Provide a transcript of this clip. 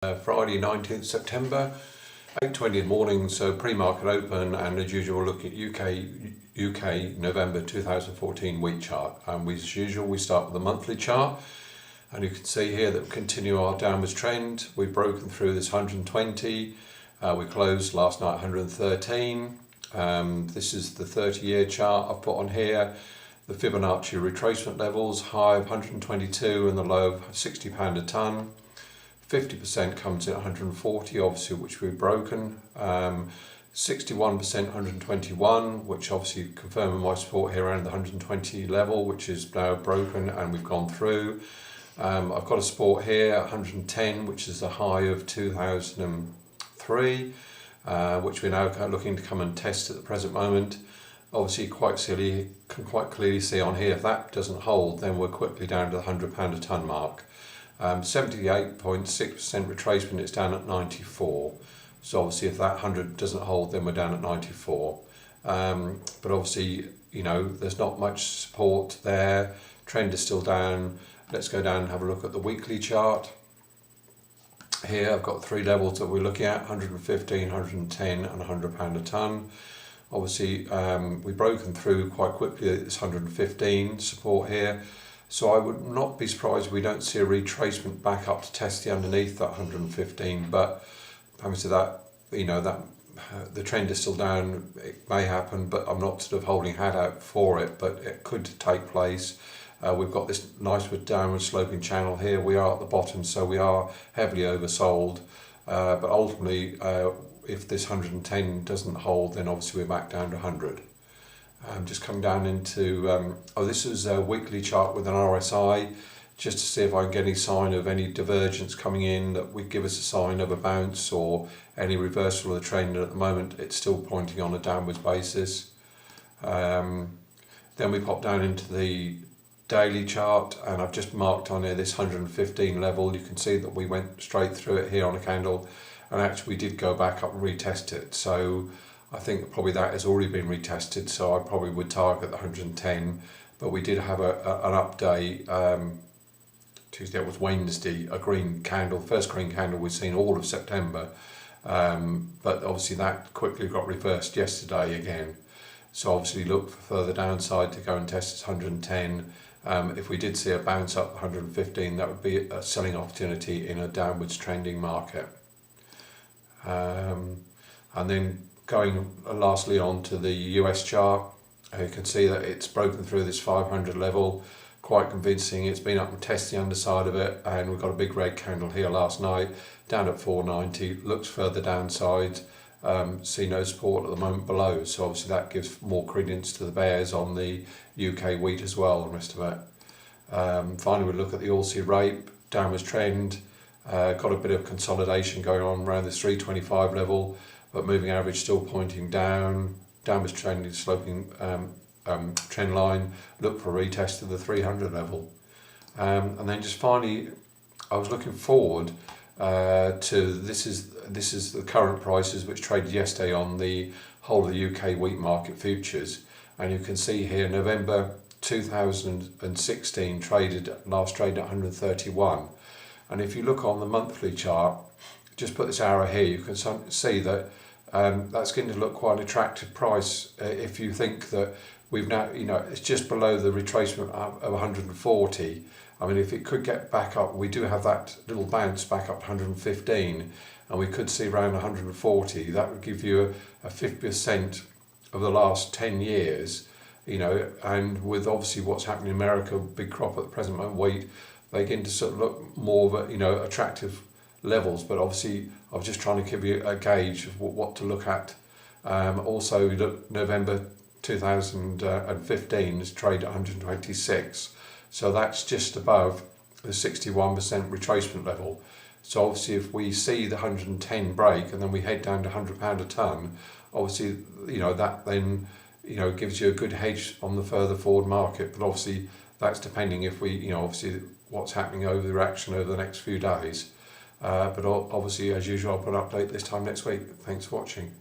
Friday 19th September, 8:20 in the morning, so pre-market open, and as usual we'll look at UK November 2014 week chart. As usual we start with the monthly chart, and you can see here that we continue our downwards trend. We've broken through this 120, we closed last night 113. This is the 30-year chart I've put on here. The Fibonacci retracement levels, high of 122 and the low of £60 a tonne. 50% comes in at 140, obviously, which we've broken. 61% 121, which obviously confirming my support here around the 120 level, which is now broken and we've gone through. I've got a support here 110, which is the high of 2003, which we're now looking to come and test at the present moment. Obviously can quite clearly see on here, if that doesn't hold, then we're quickly down to the £100 a tonne mark. 78.6% retracement, it's down at 94. So obviously if that 100 doesn't hold, then we're down at 94. But obviously, you know, there's not much support there. Trend is still down. Let's go down and have a look at the weekly chart. Here I've got three levels that we're looking at, 115, 110 and £100 a tonne. Obviously we've broken through quite quickly at this 115 support here. So I would not be surprised if we don't see a retracement back up to test the underneath that 115. But having said that, you know, that the trend is still down. It may happen, but I'm not sort of holding hat out for it, but it could take place. We've got this nice downward sloping channel here. We are at the bottom, so we are heavily oversold. But ultimately, if this 110 doesn't hold, then obviously we're back down to 100. Just come down into, this is a weekly chart with an RSI, just to see if I can get any sign of any divergence coming in that would give us a sign of a bounce or any reversal of the trend. At the moment it's still pointing on a downwards basis. Then we pop down into the daily chart, and I've just marked on here this 115 level. You can see that we went straight through it here on a candle, and actually we did go back up and retest it. So I think probably that has already been retested, so I probably would target the 110. But we did have an update, Tuesday, it was Wednesday, a green candle, first green candle we've seen all of September. But obviously that quickly got reversed yesterday again. So obviously look for further downside to go and test this 110. If we did see a bounce up 115, that would be a selling opportunity in a downwards trending market. And then going lastly on to the US chart, you can see that it's broken through this 500 level, quite convincing. It's been up and tested the underside of it, and we've got a big red candle here last night, down at 490, looks further downside, see no support at the moment below, so obviously that gives more credence to the bears on the UK wheat as well, and the rest of it. Finally we look at the oilseed rape, downwards trend, got a bit of consolidation going on around this 325 level, but moving average still pointing down, downwards trending, sloping trend line. Look for a retest of the 300 level. And then just finally, I was looking forward to this is the current prices which traded yesterday on the whole of the UK wheat market futures, and you can see here November 2016 last traded at 131, and if you look on the monthly chart, just put this arrow here, you can see that that's going to look quite an attractive price if you think that we've now, you know, it's just below the retracement of 140. I mean, if it could get back up, we do have that little bounce back up to 115, and we could see around 140. That would give you a 50% of the last 10 years, you know, and with obviously what's happening in America, big crop at the present moment, wheat, they begin to sort of look more of a, you know, attractive levels. But obviously I was just trying to give you a gauge of what to look at. Also look, November 2015 is trade at 126, so that's just above the 61% retracement level. So obviously if we see the 110 break and then we head down to £100 a tonne, obviously, you know, that then, you know, gives you a good hedge on the further forward market. But obviously that's depending if we, you know, obviously what's happening over the reaction over the next few days. But obviously, as usual, I'll put an update this time next week. Thanks for watching.